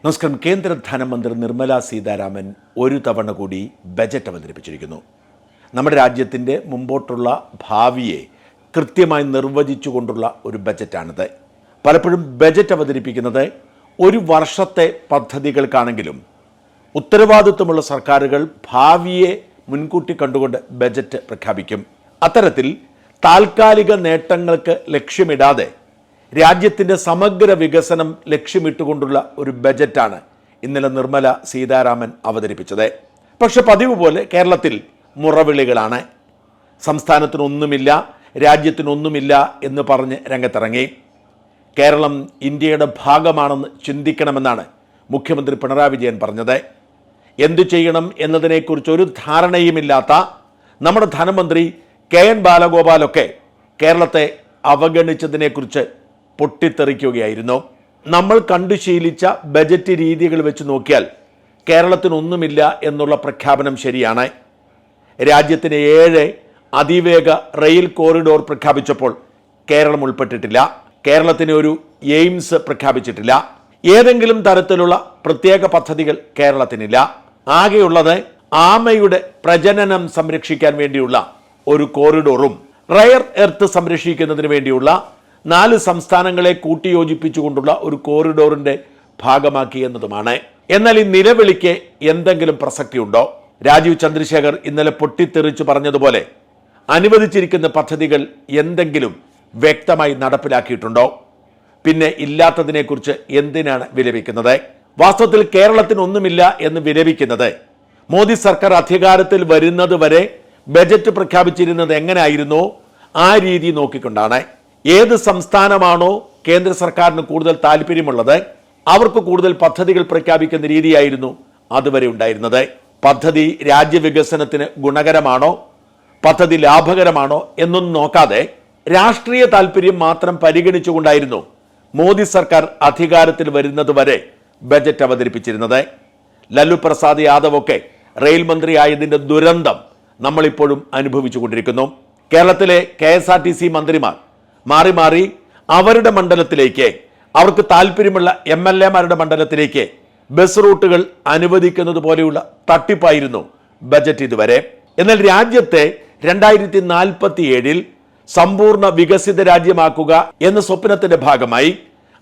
നമസ്കാരം. കേന്ദ്ര ധനമന്ത്രി നിർമ്മല സീതാരാമൻ ഒരു തവണ കൂടി ബജറ്റ് അവതരിപ്പിച്ചിരിക്കുന്നു. നമ്മുടെ രാജ്യത്തിൻ്റെ മുമ്പോട്ടുള്ള ഭാവിയെ കൃത്യമായി നിർവചിച്ചുകൊണ്ടുള്ള ഒരു ബജറ്റാണിത്. പലപ്പോഴും ബജറ്റ് അവതരിപ്പിക്കുന്നത് ഒരു വർഷത്തെ പദ്ധതികൾക്കാണെങ്കിലും ഉത്തരവാദിത്വമുള്ള സർക്കാരുകൾ ഭാവിയെ മുൻകൂട്ടി കണ്ടുകൊണ്ട് ബജറ്റ് പ്രഖ്യാപിക്കും. അത്തരത്തിൽ താൽക്കാലിക നേട്ടങ്ങൾക്ക് ലക്ഷ്യമിടാതെ രാജ്യത്തിൻ്റെ സമഗ്ര വികസനം ലക്ഷ്യമിട്ടുകൊണ്ടുള്ള ഒരു ബജറ്റാണ് ഇന്നലെ നിർമ്മല സീതാരാമൻ അവതരിപ്പിച്ചത്. പക്ഷെ പതിവ് പോലെ കേരളത്തിൽ മുറവിളികളാണ്. സംസ്ഥാനത്തിനൊന്നുമില്ല, രാജ്യത്തിനൊന്നുമില്ല എന്ന് പറഞ്ഞ് രംഗത്തിറങ്ങി. കേരളം ഇന്ത്യയുടെ ഭാഗമാണെന്ന് ചിന്തിക്കണമെന്നാണ് മുഖ്യമന്ത്രി പിണറായി വിജയൻ പറഞ്ഞത്. എന്തു ചെയ്യണം എന്നതിനെക്കുറിച്ച് ഒരു ധാരണയുമില്ലാത്ത നമ്മുടെ ധനമന്ത്രി KN ബാലഗോപാലൊക്കെ കേരളത്തെ അവഗണിച്ചതിനെക്കുറിച്ച് പൊട്ടിത്തെറിക്കുകയായിരുന്നു. നമ്മൾ കണ്ടു ശീലിച്ച ബജറ്റ് രീതികൾ വെച്ച് നോക്കിയാൽ കേരളത്തിനൊന്നുമില്ല എന്നുള്ള പ്രഖ്യാപനം ശരിയാണ്. രാജ്യത്തിന് 7 അതിവേഗ റെയിൽ കോറിഡോർ പ്രഖ്യാപിച്ചപ്പോൾ കേരളം ഉൾപ്പെട്ടിട്ടില്ല. കേരളത്തിന് ഒരു എയിംസ് പ്രഖ്യാപിച്ചിട്ടില്ല. ഏതെങ്കിലും തരത്തിലുള്ള പ്രത്യേക പദ്ധതികൾ കേരളത്തിനില്ല. ആകെയുള്ളത് ആമയുടെ പ്രജനനം സംരക്ഷിക്കാൻ വേണ്ടിയുള്ള ഒരു കോറിഡോറും റയർ എർത്ത് സംരക്ഷിക്കുന്നതിന് വേണ്ടിയുള്ള 4 സംസ്ഥാനങ്ങളെ കൂട്ടിയോജിപ്പിച്ചുകൊണ്ടുള്ള ഒരു കോറിഡോറിന്റെ ഭാഗമാക്കി എന്നതുമാണ്. എന്നാൽ ഈ നിലവിളിക്ക് എന്തെങ്കിലും പ്രസക്തിയുണ്ടോ? രാജീവ് ചന്ദ്രശേഖർ ഇന്നലെ പൊട്ടിത്തെറിച്ച് പറഞ്ഞതുപോലെ അനുവദിച്ചിരിക്കുന്ന പദ്ധതികൾ എന്തെങ്കിലും വ്യക്തമായി നടപ്പിലാക്കിയിട്ടുണ്ടോ? പിന്നെ ഇല്ലാത്തതിനെക്കുറിച്ച് എന്തിനാണ് വിലപിക്കുന്നത്? വാസ്തവത്തിൽ കേരളത്തിനൊന്നുമില്ല എന്ന് വിലപിക്കുന്നത് മോദി സർക്കാർ അധികാരത്തിൽ വരുന്നത് വരെ ബജറ്റ് പ്രഖ്യാപിച്ചിരുന്നത് എങ്ങനെയായിരുന്നോ ആ രീതി നോക്കിക്കൊണ്ടാണ്. ഏത് സംസ്ഥാനമാണോ കേന്ദ്ര സർക്കാരിന് കൂടുതൽ താല്പര്യമുള്ളത് അവർക്ക് കൂടുതൽ പദ്ധതികൾ പ്രഖ്യാപിക്കുന്ന രീതിയായിരുന്നു അതുവരെ ഉണ്ടായിരുന്നത്. പദ്ധതി രാജ്യവികസനത്തിന് ഗുണകരമാണോ, പദ്ധതി ലാഭകരമാണോ എന്നൊന്നും നോക്കാതെ രാഷ്ട്രീയ താല്പര്യം മാത്രം പരിഗണിച്ചുകൊണ്ടായിരുന്നു മോദി സർക്കാർ അധികാരത്തിൽ വരുന്നത് വരെ ബജറ്റ് അവതരിപ്പിച്ചിരുന്നത്. ലല്ലു പ്രസാദ് യാദവ് ഒക്കെ റെയിൽ മന്ത്രിയായതിൻ്റെ ദുരന്തം നമ്മളിപ്പോഴും അനുഭവിച്ചുകൊണ്ടിരിക്കുന്നു. കേരളത്തിലെ KSRTC മന്ത്രിമാർ മാറി മാറി അവരുടെ മണ്ഡലത്തിലേക്ക്, അവർക്ക് താല്പര്യമുള്ള MLA-മാരുടെ മണ്ഡലത്തിലേക്ക് ബസ് റൂട്ടുകൾ അനുവദിക്കുന്നത് പോലെയുള്ള തട്ടിപ്പായിരുന്നു ബജറ്റ് ഇതുവരെ. എന്നാൽ രാജ്യത്തെ 2047 സമ്പൂർണ്ണ വികസിത രാജ്യമാക്കുക എന്ന സ്വപ്നത്തിന്റെ ഭാഗമായി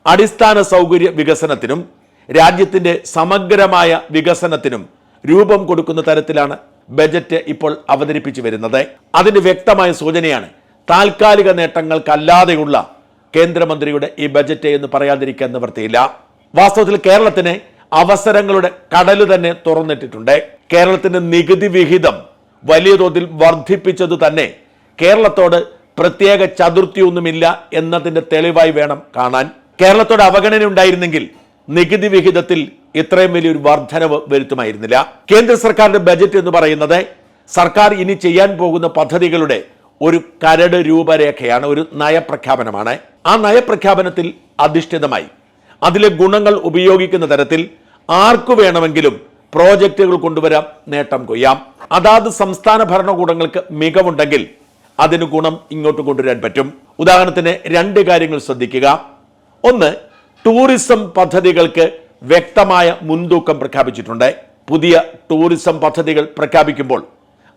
അടിസ്ഥാന സൗകര്യ വികസനത്തിനും രാജ്യത്തിന്റെ സമഗ്രമായ വികസനത്തിനും രൂപം കൊടുക്കുന്ന തരത്തിലാണ് ബജറ്റ് ഇപ്പോൾ അവതരിപ്പിച്ചു വരുന്നത്. അതിന് വ്യക്തമായ സൂചനയാണ് താൽക്കാലിക നേട്ടങ്ങൾക്കല്ലാതെയുള്ള കേന്ദ്രമന്ത്രിയുടെ ഈ ബജറ്റ് എന്ന് പറയാതിരിക്കാൻ നിവൃത്തിയില്ല. വാസ്തവത്തിൽ കേരളത്തിന് അവസരങ്ങളുടെ കടല് തന്നെ തുറന്നിട്ടിട്ടുണ്ട്. കേരളത്തിന്റെ നികുതി വിഹിതം വലിയ തോതിൽ വർദ്ധിപ്പിച്ചത് തന്നെ കേരളത്തോട് പ്രത്യേക ചതുർത്ഥിയൊന്നുമില്ല എന്നതിന്റെ തെളിവായി വേണം കാണാൻ. കേരളത്തോട് അവഗണന ഉണ്ടായിരുന്നെങ്കിൽ നികുതി വിഹിതത്തിൽ ഇത്രയും വലിയൊരു വർധനവ് വരുത്തുമായിരുന്നില്ല. കേന്ദ്ര സർക്കാരിന്റെ ബജറ്റ് എന്ന് പറയുന്നത് സർക്കാർ ഇനി ചെയ്യാൻ പോകുന്ന പദ്ധതികളുടെ ഒരു കരട് രൂപരേഖയാണ്, ഒരു നയപ്രഖ്യാപനമാണ്. ആ നയപ്രഖ്യാപനത്തിൽ അധിഷ്ഠിതമായി അതിലെ ഗുണങ്ങൾ ഉപയോഗിക്കുന്ന തരത്തിൽ ആർക്കു വേണമെങ്കിലും പ്രോജക്റ്റുകൾ കൊണ്ടുവരാം, നേട്ടം കൊയ്യാം. അതാത് സംസ്ഥാന ഭരണകൂടങ്ങൾക്ക് മികവുണ്ടെങ്കിൽ അതിന് ഗുണം ഇങ്ങോട്ട് കൊണ്ടുവരാൻ പറ്റും. ഉദാഹരണത്തിന് 2 കാര്യങ്ങൾ ശ്രദ്ധിക്കുക. ഒന്ന്, ടൂറിസം പദ്ധതികൾക്ക് വ്യക്തമായ മുൻതൂക്കം പ്രഖ്യാപിച്ചിട്ടുണ്ട്. പുതിയ ടൂറിസം പദ്ധതികൾ പ്രഖ്യാപിക്കുമ്പോൾ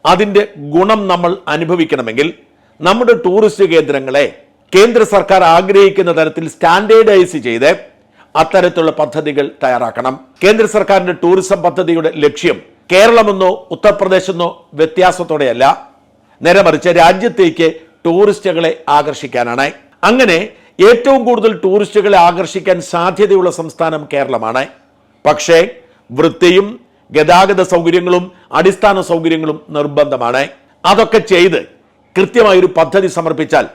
അതിൻ്റെ ഗുണം നമ്മൾ അനുഭവിക്കണമെങ്കിൽ നമ്മുടെ ടൂറിസ്റ്റ് കേന്ദ്രങ്ങളെ കേന്ദ്ര സർക്കാർ ആഗ്രഹിക്കുന്ന തരത്തിൽ സ്റ്റാൻഡേർഡൈസ് ചെയ്ത് അത്തരത്തിലുള്ള പദ്ധതികൾ തയ്യാറാക്കണം. കേന്ദ്ര സർക്കാരിന്റെ ടൂറിസം പദ്ധതിയുടെ ലക്ഷ്യം കേരളമെന്നോ ഉത്തർപ്രദേശെന്നോ വ്യത്യാസത്തോടെയല്ല, നേരെ മറിച്ച് രാജ്യത്തേക്ക് ടൂറിസ്റ്റുകളെ ആകർഷിക്കാനാണ്. അങ്ങനെ ഏറ്റവും കൂടുതൽ ടൂറിസ്റ്റുകളെ ആകർഷിക്കാൻ സാധ്യതയുള്ള സംസ്ഥാനം കേരളമാണ്. പക്ഷേ വൃത്തിയും ഗതാഗത സൗകര്യങ്ങളും അടിസ്ഥാന സൗകര്യങ്ങളും നിർബന്ധമാണ്. അതൊക്കെ ചെയ്ത് കൃത്യമായൊരു പദ്ധതി സമർപ്പിച്ചാൽ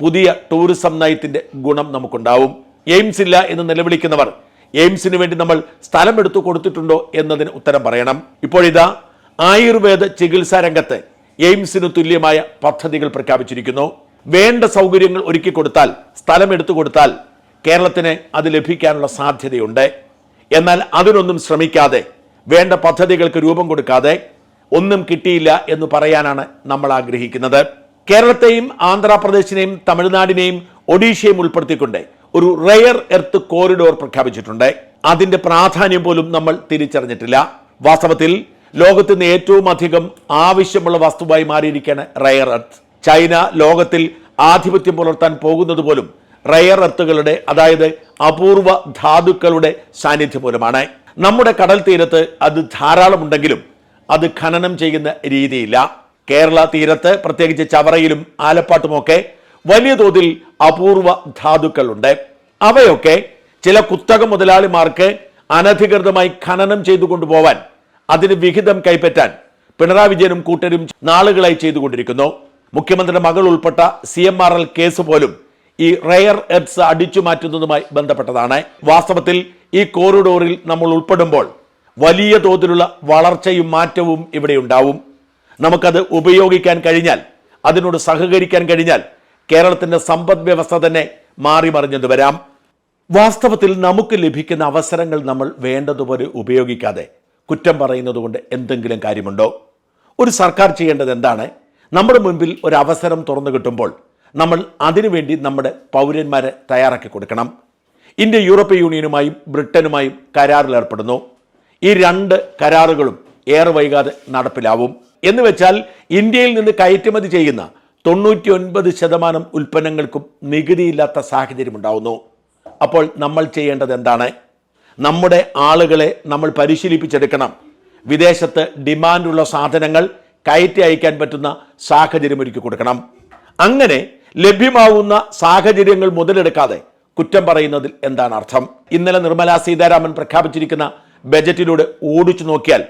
പുതിയ ടൂറിസം നയത്തിന്റെ ഗുണം നമുക്കുണ്ടാവും. എയിംസ് ഇല്ല എന്ന് നിലവിളിക്കുന്നവർ എയിംസിന് വേണ്ടി നമ്മൾ സ്ഥലം എടുത്തു കൊടുത്തിട്ടുണ്ടോ എന്നതിന് ഉത്തരം പറയണം. ഇപ്പോഴിതാ ആയുർവേദ ചികിത്സാ രംഗത്ത് എയിംസിന് തുല്യമായ പദ്ധതികൾ പ്രഖ്യാപിച്ചിരിക്കുന്നു. വേണ്ട സൗകര്യങ്ങൾ ഒരുക്കി കൊടുത്താൽ, സ്ഥലം എടുത്തു കൊടുത്താൽ കേരളത്തിന് അത് ലഭിക്കാനുള്ള സാധ്യതയുണ്ട്. എന്നാൽ അതിനൊന്നും ശ്രമിക്കാതെ, വേണ്ട പദ്ധതികൾക്ക് രൂപം കൊടുക്കാതെ ഒന്നും കിട്ടിയില്ല എന്ന് പറയാനാണ് നമ്മൾ ആഗ്രഹിക്കുന്നത്. കേരളത്തെയും ആന്ധ്രാപ്രദേശിനെയും തമിഴ്നാടിനെയും ഒഡീഷയും ഉൾപ്പെടുത്തിക്കൊണ്ട് ഒരു റെയർ എർത്ത് കോറിഡോർ പ്രഖ്യാപിച്ചിട്ടുണ്ട്. അതിന്റെ പ്രാധാന്യം പോലും നമ്മൾ തിരിച്ചറിഞ്ഞിട്ടില്ല. വാസ്തവത്തിൽ ലോകത്ത് നിന്ന് ഏറ്റവും അധികം ആവശ്യമുള്ള വസ്തുവായി മാറിയിരിക്കുകയാണ് റെയർ എർത്ത്. ചൈന ലോകത്തിൽ ആധിപത്യം പുലർത്താൻ പോകുന്നത് പോലും റെയർ എർത്തുകളുടെ, അതായത് അപൂർവ ധാതുക്കളുടെ സാന്നിധ്യം മൂലമാണ്. നമ്മുടെ കടൽ തീരത്ത് അത് ധാരാളമുണ്ടെങ്കിലും അത് ഖനനം ചെയ്യുന്ന രീതിയില്ല. കേരള തീരത്ത് പ്രത്യേകിച്ച് ചവറയിലും ആലപ്പാട്ടുമൊക്കെ വലിയ തോതിൽ അപൂർവ ധാതുക്കളുണ്ട്. അവയൊക്കെ ചില കുത്തക മുതലാളിമാർക്ക് അനധികൃതമായി ഖനനം ചെയ്തു കൊണ്ടുപോവാൻ, അതിന് വിഹിതം കൈപ്പറ്റാൻ പിണറായി വിജയനും കൂട്ടരും നാളുകളായി ചെയ്തുകൊണ്ടിരിക്കുന്നു. മുഖ്യമന്ത്രിയുടെ മകൾ ഉൾപ്പെട്ട CMRL കേസ് പോലും ഈ റെയർ എർത്ത് അടിച്ചു മാറ്റുന്നതുമായി ബന്ധപ്പെട്ടതാണ്. വാസ്തവത്തിൽ ഈ കോറിഡോറിൽ നമ്മൾ ഉൾപ്പെടുമ്പോൾ വലിയ തോതിലുള്ള വളർച്ചയും മാറ്റവും ഇവിടെ ഉണ്ടാവും. നമുക്കത് ഉപയോഗിക്കാൻ കഴിഞ്ഞാൽ, അതിനോട് സഹകരിക്കാൻ കഴിഞ്ഞാൽ കേരളത്തിന്റെ സമ്പദ് വ്യവസ്ഥ തന്നെ മാറി മറിഞ്ഞെന്ന് വരാം. വാസ്തവത്തിൽ നമുക്ക് ലഭിക്കുന്ന അവസരങ്ങൾ നമ്മൾ വേണ്ടതുപോലെ ഉപയോഗിക്കാതെ കുറ്റം പറയുന്നത് കൊണ്ട് എന്തെങ്കിലും കാര്യമുണ്ടോ? ഒരു സർക്കാർ ചെയ്യേണ്ടത് എന്താണ്? നമ്മുടെ മുൻപിൽ ഒരു അവസരം തുറന്നു കിട്ടുമ്പോൾ നമ്മൾ അതിനുവേണ്ടി നമ്മുടെ പൗരന്മാരെ തയ്യാറാക്കി കൊടുക്കണം. ഇന്ത്യ യൂറോപ്യൻ യൂണിയനുമായും ബ്രിട്ടനുമായും കരാറിൽ ഏർപ്പെടുന്നു. ഈ 2 കരാറുകളും ഏറെ വൈകാതെ നടപ്പിലാവും. എന്ന് വെച്ചാൽ ഇന്ത്യയിൽ നിന്ന് കയറ്റുമതി ചെയ്യുന്ന 99% ഉൽപ്പന്നങ്ങൾക്കും നികുതിയില്ലാത്ത സാഹചര്യം ഉണ്ടാവുന്നു. അപ്പോൾ നമ്മൾ ചെയ്യേണ്ടത് എന്താണ്? നമ്മുടെ ആളുകളെ നമ്മൾ പരിശീലിപ്പിച്ചെടുക്കണം. വിദേശത്ത് ഡിമാൻഡുള്ള സാധനങ്ങൾ കയറ്റി അയക്കാൻ പറ്റുന്ന സാഹചര്യം ഒരുക്കി കൊടുക്കണം. അങ്ങനെ ലഭ്യമാവുന്ന സാഹചര്യങ്ങൾ മുതലെടുക്കാതെ കുറ്റം പറയുന്നതിൽ എന്താണ് അർത്ഥം? ഇന്നലെ നിർമ്മലാ സീതാരാമൻ പ്രഖ്യാപിച്ചിരിക്കുന്ന ബജറ്റിലൂടെ ഓടിച്ചു നോക്കിയാൽ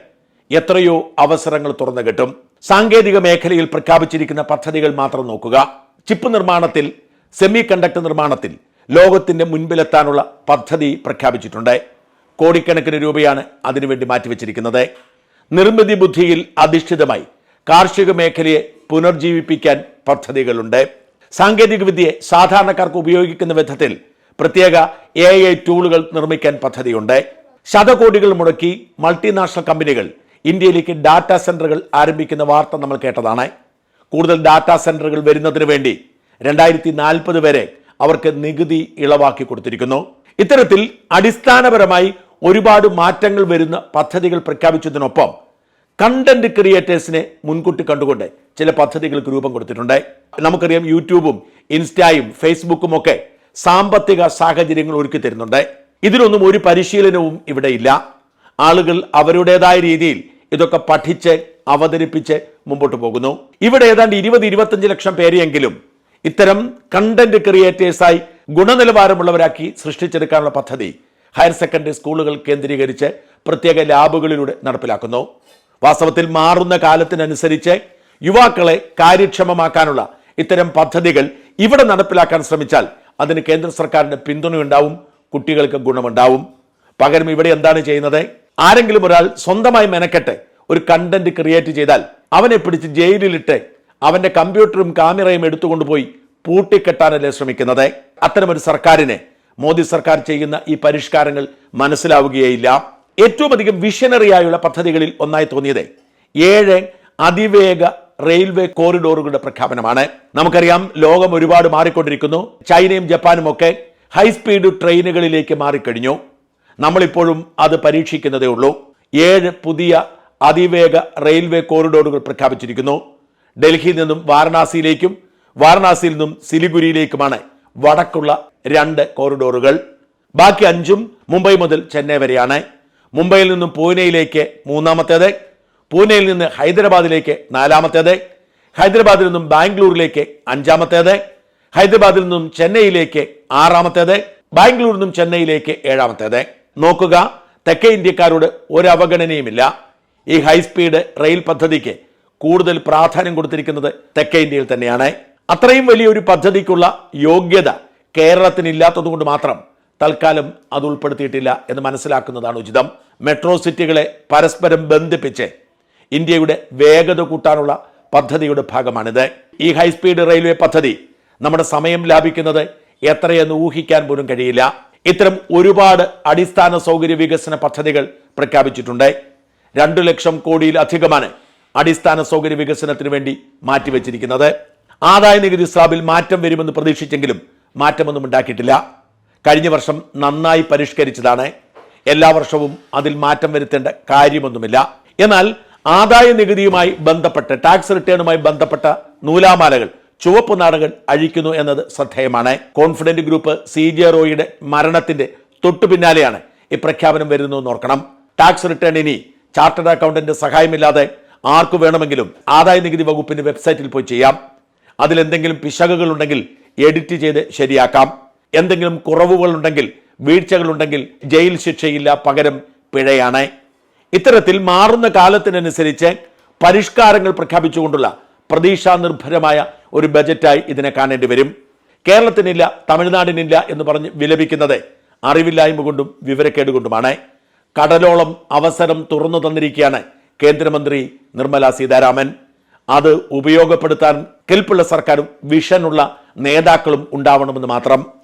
എത്രയോ അവസരങ്ങൾ തുറന്നു കിട്ടും. സാങ്കേതിക മേഖലയിൽ പ്രഖ്യാപിച്ചിരിക്കുന്ന പദ്ധതികൾ മാത്രം നോക്കുക. ചിപ്പ് നിർമ്മാണത്തിൽ, സെമി കണ്ടക്ടർ നിർമ്മാണത്തിൽ ലോകത്തിന്റെ മുൻപിലെത്താനുള്ള പദ്ധതി പ്രഖ്യാപിച്ചിട്ടുണ്ട്. കോടിക്കണക്കിന് രൂപയാണ് അതിനുവേണ്ടി മാറ്റിവെച്ചിരിക്കുന്നത്. നിർമ്മിതി ബുദ്ധിയിൽ അധിഷ്ഠിതമായി കാർഷിക മേഖലയെ പുനർജീവിപ്പിക്കാൻ പദ്ധതികളുണ്ട്. സാങ്കേതികവിദ്യയെ സാധാരണക്കാർക്ക് ഉപയോഗിക്കുന്ന വിധത്തിൽ പ്രത്യേക AI ടൂളുകൾ നിർമ്മിക്കാൻ പദ്ധതിയുണ്ട്. ശതകോടികൾ മുടക്കി മൾട്ടിനാഷണൽ കമ്പനികൾ ഇന്ത്യയിലേക്ക് ഡാറ്റാ സെന്ററുകൾ ആരംഭിക്കുന്ന വാർത്ത നമ്മൾ കേട്ടതാണ്. കൂടുതൽ ഡാറ്റാ സെന്ററുകൾ വരുന്നതിന് വേണ്ടി 2040 വരെ അവർക്ക് നികുതി ഇളവാക്കി കൊടുത്തിരിക്കുന്നു. ഇത്തരത്തിൽ അടിസ്ഥാനപരമായി ഒരുപാട് മാറ്റങ്ങൾ വരുന്ന പദ്ധതികൾ പ്രഖ്യാപിച്ചതിനൊപ്പം കണ്ടന്റ് ക്രിയേറ്റേഴ്സിനെ മുൻകൂട്ടി കണ്ടുകൊണ്ട് ചില പദ്ധതികൾക്ക് രൂപം കൊടുത്തിട്ടുണ്ട്. നമുക്കറിയാം, യൂട്യൂബും ഇൻസ്റ്റയും ഫേസ്ബുക്കും ഒക്കെ സാമ്പത്തിക സാഹചര്യങ്ങൾ ഒരുക്കി തരുന്നുണ്ട്. ഇതിനൊന്നും ഒരു പരിശീലനവും ഇവിടെ ഇല്ല. ആളുകൾ അവരുടേതായ രീതിയിൽ ഇതൊക്കെ പഠിച്ച് അവതരിപ്പിച്ച് മുമ്പോട്ട് പോകുന്നു. ഇവിടെ ഏതാണ്ട് 20-25 ലക്ഷം പേരെയെങ്കിലും ഇത്തരം കണ്ടന്റ് ക്രിയേറ്റേഴ്സായി ഗുണനിലവാരമുള്ളവരാക്കി സൃഷ്ടിച്ചെടുക്കാനുള്ള പദ്ധതി ഹയർ സെക്കൻഡറി സ്കൂളുകൾ കേന്ദ്രീകരിച്ച് പ്രത്യേക ലാബുകളിലൂടെ നടപ്പിലാക്കുന്നു. വാസ്തവത്തിൽ മാറുന്ന കാലത്തിനനുസരിച്ച് യുവാക്കളെ കാര്യക്ഷമമാക്കാനുള്ള ഇത്തരം പദ്ധതികൾ ഇവിടെ നടപ്പിലാക്കാൻ ശ്രമിച്ചാൽ അതിന് കേന്ദ്ര സർക്കാരിന്റെ പിന്തുണയുണ്ടാവും, കുട്ടികൾക്ക് ഗുണമുണ്ടാവും. പകരം ഇവിടെ എന്താണ് ചെയ്യുന്നത്? ആരെങ്കിലും ഒരാൾ സ്വന്തമായി മെനക്കെട്ട് ഒരു കണ്ടന്റ് ക്രിയേറ്റ് ചെയ്താൽ അവനെ പിടിച്ച് ജയിലിലിട്ട് അവന്റെ കമ്പ്യൂട്ടറും ക്യാമറയും എടുത്തുകൊണ്ടുപോയി പൂട്ടിക്കെട്ടാനല്ലേ ശ്രമിക്കുന്നത്. അത്തരമൊരു സർക്കാരിനെ മോദി സർക്കാർ ചെയ്യുന്ന ഈ പരിഷ്കാരങ്ങൾ മനസ്സിലാവുകയില്ല. ഏറ്റവും അധികം വിഷനറി ആയുള്ള പദ്ധതികളിൽ ഒന്നായി തോന്നിയത് 7 അതിവേഗ റെയിൽവേ കോറിഡോറുകളുടെ പ്രഖ്യാപനമാണ്. നമുക്കറിയാം, ലോകം ഒരുപാട് മാറിക്കൊണ്ടിരിക്കുന്നു. ചൈനയും ജപ്പാനും ഒക്കെ ഹൈസ്പീഡ് ട്രെയിനുകളിലേക്ക് മാറിക്കഴിഞ്ഞു. നമ്മളിപ്പോഴും അത് പരീക്ഷിക്കുന്നതേ ഉള്ളൂ. 7 പുതിയ അതിവേഗ റെയിൽവേ കോറിഡോറുകൾ പ്രഖ്യാപിച്ചിരിക്കുന്നു. ഡൽഹിയിൽ നിന്നും വാരണാസിയിലേക്കും വാരണാസിയിൽ നിന്നും സിലിഗുരിയിലേക്കുമാണ് വടക്കുള്ള 2 കോറിഡോറുകൾ. ബാക്കി 5ഉം മുംബൈ മുതൽ ചെന്നൈ വരെയാണ്. മുംബൈയിൽ നിന്നും പൂനെയിലേക്ക് 3ാമത്തേത്, പൂനെയിൽ നിന്ന് ഹൈദരാബാദിലേക്ക് 4ാമത്തേത്, ഹൈദരാബാദിൽ നിന്നും ബാംഗ്ലൂരിലേക്ക് 5ാമത്തേത്, ഹൈദരാബാദിൽ നിന്നും ചെന്നൈയിലേക്ക് 6ാമത്തേത്, ബാംഗ്ലൂരിൽ നിന്നും ചെന്നൈയിലേക്ക് 7ാമത്തേത്. നോക്കുക, തെക്കേ ഇന്ത്യക്കാരോട് ഒരു അവഗണനയുമില്ല. ഈ ഹൈസ്പീഡ് റെയിൽ പദ്ധതിക്ക് കൂടുതൽ പ്രാധാന്യം കൊടുത്തിരിക്കുന്നത് തെക്കേ ഇന്ത്യയിൽ തന്നെയാണ്. അത്രയും വലിയൊരു പദ്ധതിക്കുള്ള യോഗ്യത കേരളത്തിന് ഇല്ലാത്തതുകൊണ്ട് മാത്രം തൽക്കാലം അത് ഉൾപ്പെടുത്തിയിട്ടില്ല എന്ന് മനസ്സിലാക്കുന്നതാണ് ഉചിതം. മെട്രോ സിറ്റികളെ പരസ്പരം ബന്ധിപ്പിച്ച് ഇന്ത്യയുടെ വേഗത കൂട്ടാനുള്ള പദ്ധതിയുടെ ഭാഗമാണിത്. ഈ ഹൈസ്പീഡ് റെയിൽവേ പദ്ധതി നമ്മുടെ സമയം ലാഭിക്കുന്നത് എത്രയെന്ന് ഊഹിക്കാൻ പോലും കഴിയില്ല. ഇത്തരം ഒരുപാട് അടിസ്ഥാന സൗകര്യ വികസന പദ്ധതികൾ പ്രഖ്യാപിച്ചിട്ടുണ്ട്. 2 ലക്ഷം കോടിയിലധികമാണ് അടിസ്ഥാന സൗകര്യ വികസനത്തിന് വേണ്ടി മാറ്റിവെച്ചിരിക്കുന്നത്. ആദായ നികുതി സ്ലാബിൽ മാറ്റം വരുമെന്ന് പ്രതീക്ഷിച്ചെങ്കിലും മാറ്റമൊന്നും ഉണ്ടാക്കിയിട്ടില്ല. കഴിഞ്ഞ വർഷം നന്നായി പരിഷ്കരിച്ചതാണ്. എല്ലാ വർഷവും അതിൽ മാറ്റം വരുത്തേണ്ട കാര്യമൊന്നുമില്ല. എന്നാൽ ആദായ നികുതിയുമായി ബന്ധപ്പെട്ട് ടാക്സ് റിട്ടേണുമായി ബന്ധപ്പെട്ട നൂലാമാലകൾ, ചുവപ്പ് നാടകൾ അഴിക്കുന്നു എന്നത് ശ്രദ്ധേയമാണ്. കോൺഫിഡന്റ് ഗ്രൂപ്പ് CJ റോയിയുടെ മരണത്തിന്റെ തൊട്ടു പിന്നാലെയാണ് ഈ പ്രഖ്യാപനം വരുന്നതെന്ന് ഓർക്കണം. ടാക്സ് റിട്ടേൺ ഇനി ചാർട്ടേഡ് അക്കൗണ്ടന്റ് സഹായമില്ലാതെ ആർക്കു വേണമെങ്കിലും ആദായ നികുതി വകുപ്പിന്റെ വെബ്സൈറ്റിൽ പോയി ചെയ്യാം. അതിലെന്തെങ്കിലും പിശകുകൾ ഉണ്ടെങ്കിൽ എഡിറ്റ് ചെയ്ത് ശരിയാക്കാം. എന്തെങ്കിലും കുറവുകൾ ഉണ്ടെങ്കിൽ, വീഴ്ചകളുണ്ടെങ്കിൽ ജയിൽ ശിക്ഷയില്ല, പകരം പിഴയാണ്. ഇത്തരത്തിൽ മാറുന്ന കാലത്തിനനുസരിച്ച് പരിഷ്കാരങ്ങൾ പ്രഖ്യാപിച്ചുകൊണ്ടുള്ള പ്രതീക്ഷാ നിർഭരമായ ഒരു ബജറ്റായി ഇതിനെ കാണേണ്ടി വരും. കേരളത്തിനില്ല, തമിഴ്നാടിനില്ല എന്ന് പറഞ്ഞ് വിലപിക്കുന്നത് അറിവില്ലായ്മ കൊണ്ടും വിവരക്കേട് കൊണ്ടുമാണ്. കടലോളം അവസരം തുറന്നു തന്നിരിക്കുകയാണ് കേന്ദ്രമന്ത്രി നിർമ്മല സീതാരാമൻ. അത് ഉപയോഗപ്പെടുത്താൻ കെൽപ്പുള്ള സർക്കാരും വിഷനുള്ള നേതാക്കളും ഉണ്ടാവണമെന്ന് മാത്രം.